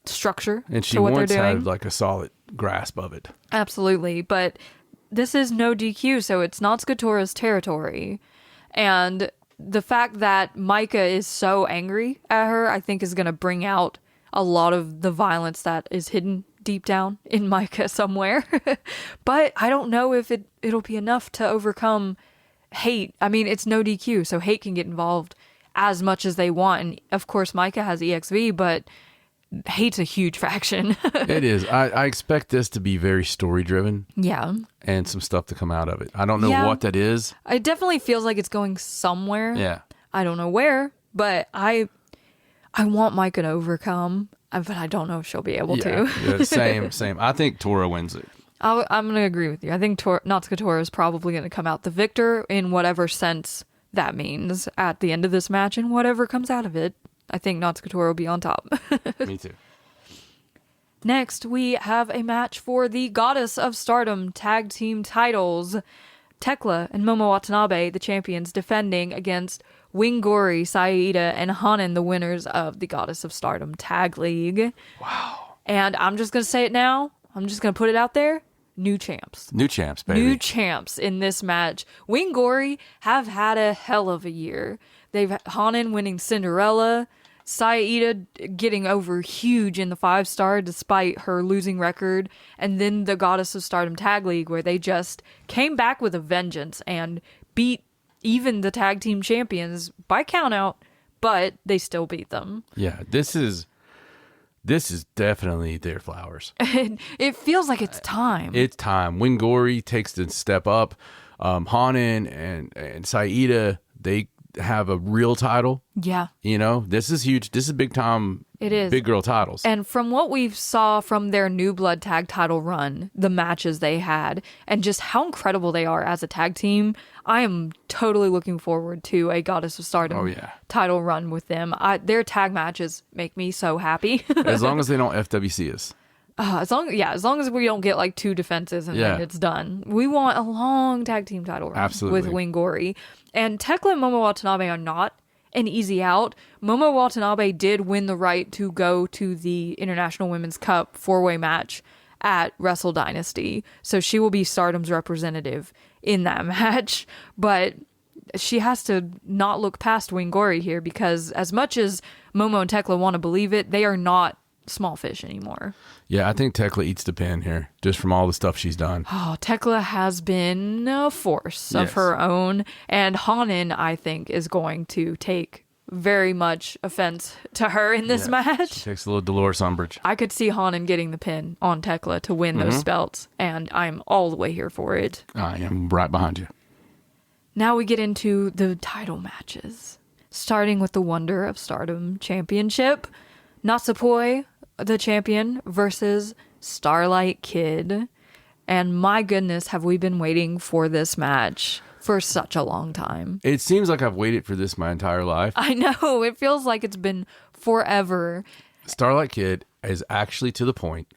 structure and she to what they're once doing. had like a solid grasp of it. Absolutely. But this is no DQ, so it's Natsuka Tora's territory. And the fact that Micah is so angry at her, I think is going to bring out a lot of the violence that is hidden deep down in Micah somewhere. But I don't know if it'll be enough to overcome Hate. I mean, it's no DQ, so Hate can get involved as much as they want. And of course, Micah has EXV, but Hate's a huge faction. It is. I expect this to be very story driven. Yeah. And some stuff to come out of it. I don't know Yeah. what that is. It definitely feels like it's going somewhere. Yeah. I don't know where, but I want Micah to overcome, but I don't know if she'll be able to. Yeah, same. I think Tora wins it. I'm going to agree with you. I think Natsuka Tora is probably going to come out the victor in whatever sense that means at the end of this match, and whatever comes out of it. I think Natsuka Tora will be on top. Me too. Next, we have a match for the Goddess of Stardom tag team titles. Tekla and Momo Watanabe, the champions, defending against Wingori, Saida, and Hanan, the winners of the Goddess of Stardom Tag League. Wow. And I'm just going to say it now. I'm just going to put it out there. new champs. New champs, baby. New champs in this match. Wing Gory have had a hell of a year. They've Hanan winning Cinderella, Saida getting over huge in the 5-star despite her losing record, and then the Goddess of Stardom Tag League where they just came back with a vengeance and beat even the tag team champions by countout, but they still beat them. Yeah, this is definitely their flowers. It feels like it's time. It's time. Wing Gory takes the step up. Hanan and Saida, they have a real title. Yeah. You know, this is huge. This is big time. It is. Big girl titles. And from what we saw from their New Blood tag title run, the matches they had, and just how incredible they are as a tag team, I am totally looking forward to a Goddess of Stardom title run with them. Their tag matches make me so happy. As long as they don't FWC us. As long as we don't get like 2 defenses and then it's done. We want a long tag team title run with Wing Gory. And Tekla and Momo Watanabe are not an easy out. Momo Watanabe did win the right to go to the International Women's Cup 4-way match at Wrestle Dynasty. So she will be Stardom's representative in that match. But she has to not look past Wing Gory here because as much as Momo and Tekla want to believe it, they are not small fish anymore. Yeah, I think Tekla eats the pin here just from all the stuff she's done. Oh, Tekla has been a force of her own, and Hanan, I think, is going to take very much offense to her in this match. She takes a little Dolores Umbridge. I could see Hanan getting the pin on Tekla to win those belts, and I'm all the way here for it. I am right behind you. Now we get into the title matches, starting with the Wonder of Stardom Championship. Natsupoi, the champion, versus Starlight Kid. And my goodness, have we been waiting for this match for such a long time. It seems like I've waited for this my entire life. I know. It feels like it's been forever. Starlight Kid is actually to the point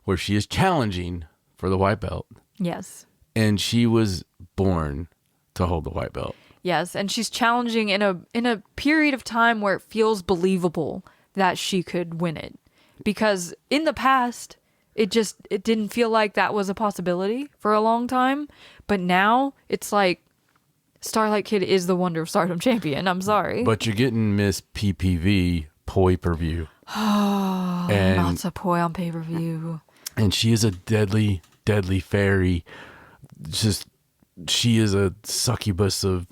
where she is challenging for the white belt. Yes. And she was born to hold the white belt. Yes, and she's challenging in a period of time where it feels believable that she could win it. Because in the past, it didn't feel like that was a possibility for a long time. But now it's like Starlight Kid is the Wonder of Stardom champion. I'm sorry. But you're getting Miss PPV pay-per-view. And not so poi on pay-per-view. And she is a deadly, deadly fairy. She is a succubus of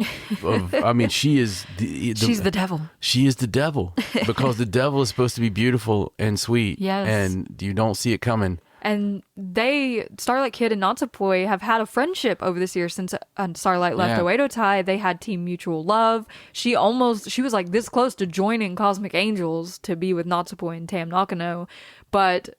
I mean, she is she's the devil. She is the devil because the devil is supposed to be beautiful and sweet. Yes. And you don't see it coming. And Starlight Kid and Natsupoi have had a friendship over this year since Starlight left Oedo Tai. They had team mutual love. She was like this close to joining Cosmic Angels to be with Natsupoi and Tam Nakano. But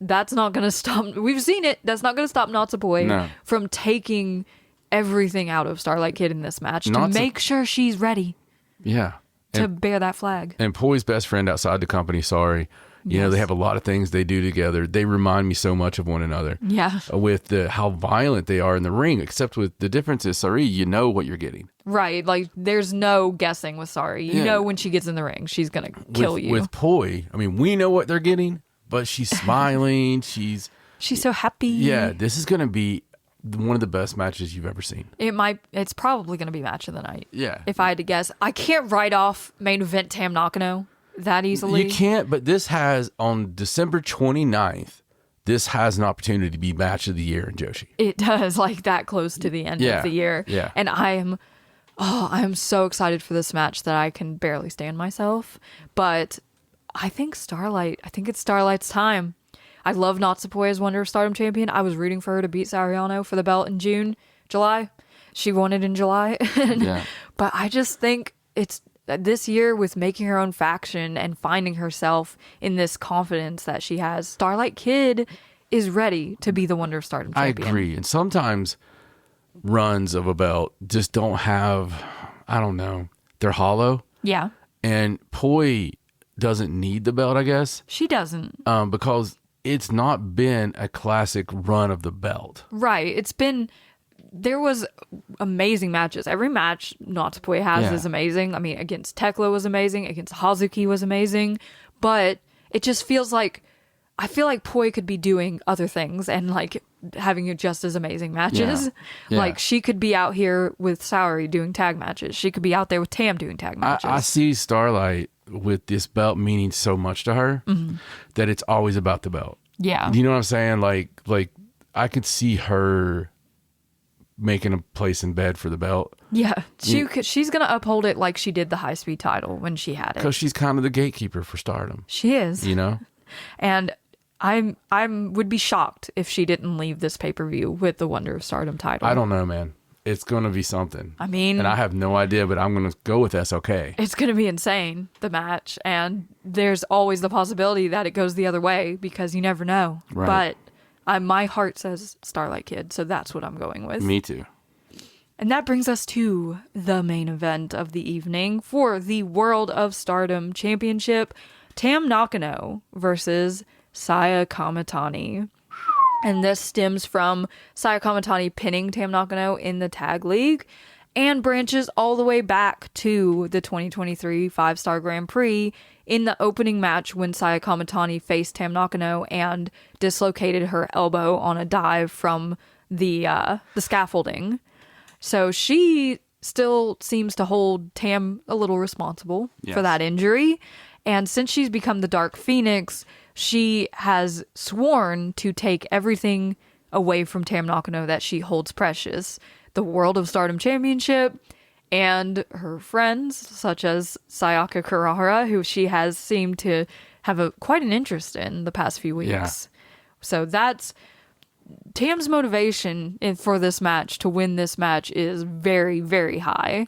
that's not going to stop. We've seen it. That's not going to stop Natsupoi from taking everything out of Starlight Kid in this match to make sure she's ready. Yeah. To bear that flag. And Poi's best friend outside the company, Sorry. You know, they have a lot of things they do together. They remind me so much of one another. Yeah. With how violent they are in the ring, except with the difference is, Sorry, you know what you're getting. Right. Like, there's no guessing with Sorry. You know when she gets in the ring, she's going to kill you. With Poi, I mean, we know what they're getting, but she's smiling. She's so happy. Yeah, this is going to be one of the best matches you've ever seen. It's probably going to be match of the night. Yeah. If I had to guess. I can't write off main event Tam Nakano that easily. You can't, but this has, on December 29th, this has an opportunity to be match of the year in Joshi. It does, like that close to the end of the year. Yeah. And I am so excited for this match that I can barely stand myself. But I think it's Starlight's time. I love Natsupoi as Wonder of Stardom champion. I was rooting for her to beat Sariano for the belt in July. She won it in July. But I just think it's this year with making her own faction and finding herself in this confidence that she has. Starlight Kid is ready to be the Wonder of Stardom champion. I agree. And sometimes runs of a belt just don't have, I don't know, they're hollow. Yeah. And Poi doesn't need the belt, I guess. She doesn't. Because it's not been a classic run of the belt. Right. There was amazing matches. Every match Natsupoi has is amazing. I mean, against Tekla was amazing. Against Hazuki was amazing. But it just feels like I feel like Poi could be doing other things and like having just as amazing matches. Yeah. Like she could be out here with Saori doing tag matches. She could be out there with Tam doing tag matches. I see Starlight with this belt meaning so much to her that it's always about the belt. Yeah. You know what I'm saying? Like I could see her making a place in bed for the belt. Yeah. She's going to uphold it like she did the high speed title when she had it. Because she's kind of the gatekeeper for Stardom. She is. You know? And I would be shocked if she didn't leave this pay-per-view with the Wonder of Stardom title. I don't know, man. It's going to be something. I mean... And I have no idea, but I'm going to go with SLK. It's going to be insane, the match. And there's always the possibility that it goes the other way because you never know. Right. But my heart says Starlight Kid, so that's what I'm going with. Me too. And that brings us to the main event of the evening for the World of Stardom Championship. Tam Nakano versus Saya Kamitani. And this stems from Saya Kamitani pinning Tam Nakano in the tag league and branches all the way back to the 2023 5-Star Grand Prix in the opening match when Saya Kamitani faced Tam Nakano and dislocated her elbow on a dive from the scaffolding. So she still seems to hold Tam a little responsible for that injury. And since she's become the Dark Phoenix, she has sworn to take everything away from Tam Nakano that she holds precious. The World of Stardom Championship and her friends, such as Sayaka Kurahara, who she has seemed to have quite an interest in the past few weeks. Yeah. So that's... Tam's motivation for this match, to win this match, is very, very high.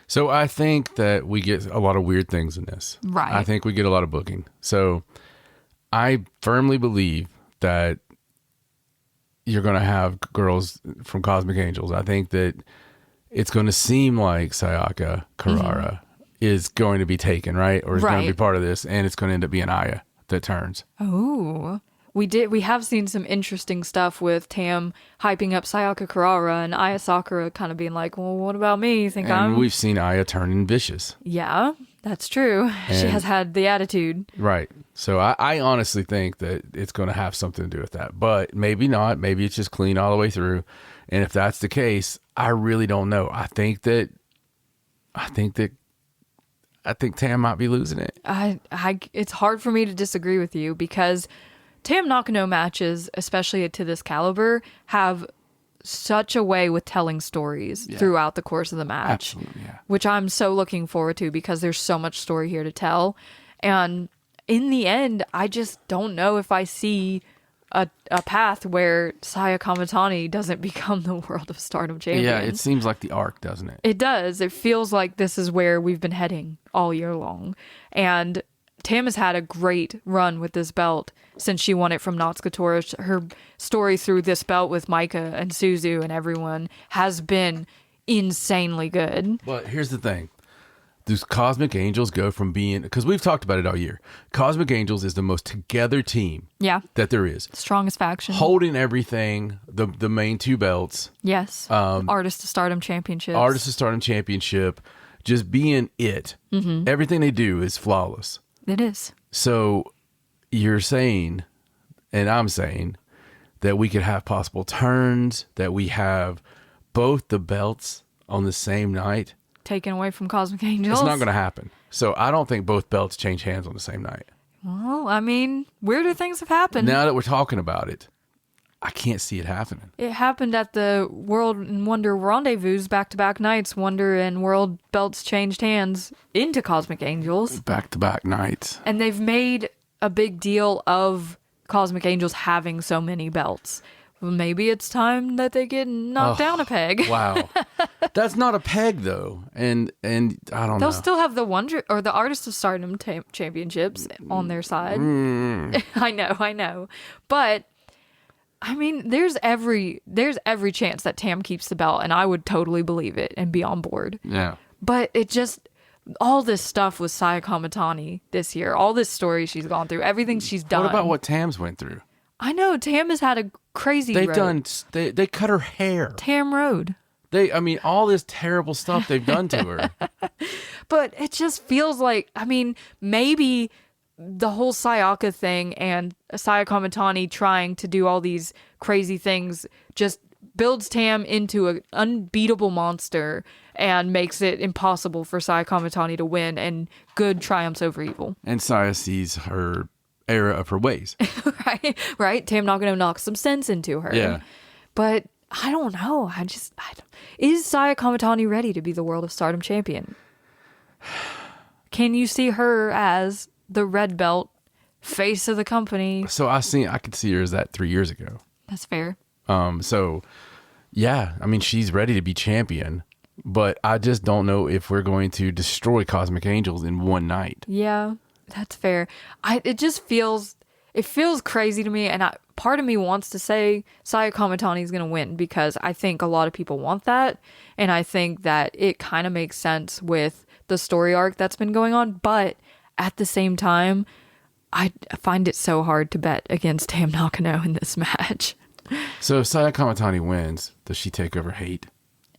So I think that we get a lot of weird things in this. Right. I think we get a lot of booking. So I firmly believe that you're going to have girls from Cosmic Angels. I think that it's going to seem like Sayaka Kurara is going to be taken, right? Or is going to be part of this, and it's going to end up being Aya that turns. Oh. We have seen some interesting stuff with Tam hyping up Sayaka Kurara and Aya Sakura kind of being like, well, what about me? You think And we've seen Aya turning vicious. Yeah, that's true. She has had the attitude. Right. So I honestly think that it's going to have something to do with that. But maybe not. Maybe it's just clean all the way through. And if that's the case, I really don't know. I think Tam might be losing it. It's hard for me to disagree with you because Tam Nakano matches, especially to this caliber, have such a way with telling stories throughout the course of the match. Absolutely, yeah. Which I'm so looking forward to because there's so much story here to tell. And in the end, I just don't know if I see a path where Saya Kamitani doesn't become the World of Stardom champion. Yeah, it seems like the arc, doesn't it? It does. It feels like this is where we've been heading all year long. And Tam has had a great run with this belt since she won it from Natsukatora. Her story through this belt with Micah and Suzu and everyone has been insanely good. But here's the thing. Those Cosmic Angels go from being... Because we've talked about it all year. Cosmic Angels is the most together team that there is. Strongest faction. Holding everything, the main two belts. Yes. Artist of Stardom Championship. Artist of Stardom Championship. Just being it. Mm-hmm. Everything they do is flawless. It is. So you're saying, and I'm saying, that we could have possible turns, that we have both the belts on the same night. Taken away from Cosmic Angels. It's not going to happen. So I don't think both belts change hands on the same night. Well, I mean, weirder things have happened. Now that we're talking about it, I can't see it happening. It happened at the World and Wonder Rendezvous back-to-back nights. Wonder and World belts changed hands into Cosmic Angels. Back-to-back nights. And they've made a big deal of Cosmic Angels having so many belts. Well, maybe it's time that they get knocked down a peg. Wow. That's not a peg, though. And I don't know. They'll still have the Wonder or the Artist of Stardom championships on their side. I know. But I mean, there's every chance that Tam keeps the belt, and I would totally believe it and be on board. Yeah. But it just, all this stuff with Saya Kamitani this year, all this story she's gone through, everything she's done. What about what Tam's went through? I know Tam has had a crazy road. They cut her hair. Tam Road. All this terrible stuff they've done to her. But it just feels like, maybe the whole Sayaka thing and Saya Kamatani trying to do all these crazy things just builds Tam into an unbeatable monster and makes it impossible for Saya Kamatani to win, and good triumphs over evil. And Saya sees her error of her ways. Right? Tam not going to knock some sense into her. Yeah. But I don't know. Is Saya Kamatani ready to be the World of Stardom champion? Can you see her as the red belt face of the company? So I could see her as that 3 years ago. That's fair. So yeah, I mean, she's ready to be champion, but I just don't know if we're going to destroy Cosmic Angels in one night. Yeah, that's fair. It feels crazy to me, and part of me wants to say Saya Kamatani is going to win because I think a lot of people want that, and I think that it kind of makes sense with the story arc that's been going on, but at the same time, I find it so hard to bet against Tam Nakano in this match. So if Saya Kamatani wins, does she take over Hate?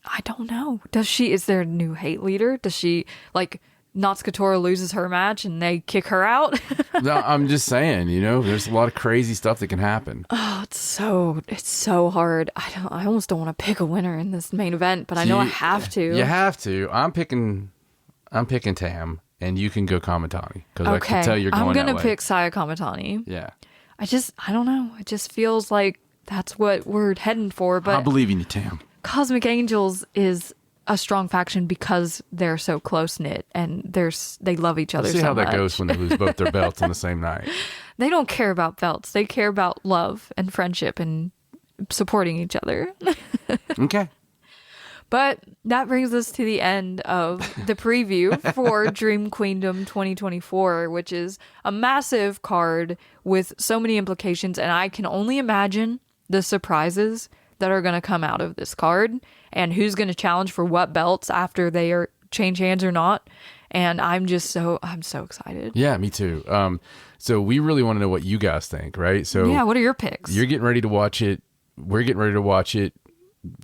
I don't know. Is there a new Hate leader? Does she, like, Natsukatora loses her match and they kick her out? No, I'm just saying, there's a lot of crazy stuff that can happen. Oh, it's so hard. I almost don't want to pick a winner in this main event, but I know I have to. You have to. I'm picking Tam, and you can go Kamatani because I can tell you're going I'm gonna that way. pick Saya Kamatani. Yeah. I don't know. It just feels like that's what we're heading for. But I believe in you, Tam. Cosmic Angels is a strong faction because they're so close knit and they love each other. See so how that much. goes when they lose both their belts on the same night. They don't care about belts. They care about love and friendship and supporting each other. Okay. But that brings us to the end of the preview for Dream Queendom 2024, which is a massive card with so many implications. And I can only imagine the surprises that are going to come out of this card and who's going to challenge for what belts after they are change hands or not. And I'm so excited. Yeah, me too. So we really want to know what you guys think, right? So yeah, what are your picks? You're getting ready to watch it. We're getting ready to watch it.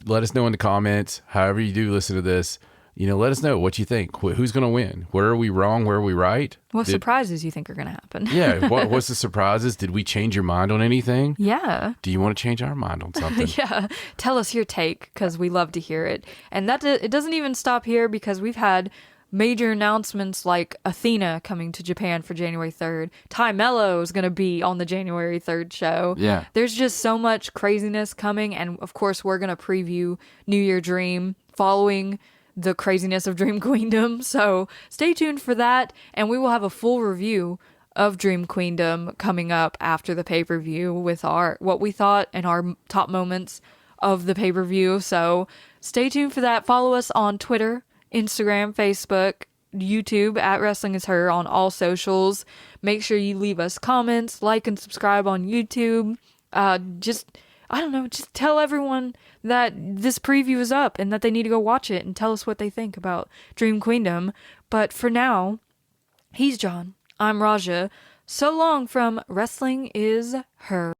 Let us know in the comments. However you do listen to this, let us know what you think. Who's going to win? Where are we wrong? Where are we right? What surprises you think are going to happen? Yeah. What's the surprises? Did we change your mind on anything? Yeah. Do you want to change our mind on something? Yeah. Tell us your take because we love to hear it. And it doesn't even stop here because we've had major announcements like Athena coming to Japan for January 3rd. Ty Mello is going to be on the January 3rd show. Yeah. There's just so much craziness coming. And of course, we're going to preview New Year Dream following the craziness of Dream Queendom. So stay tuned for that. And we will have a full review of Dream Queendom coming up after the pay-per-view with what we thought and our top moments of the pay-per-view. So stay tuned for that. Follow us on Twitter, Instagram, Facebook, YouTube at Wrestling Is Her on all socials. Make sure you leave us comments, like and subscribe on YouTube. Just tell everyone that this preview is up and that they need to go watch it and tell us what they think about Dream Queendom. But for now, he's John. I'm Raja. So long from Wrestling Is Her.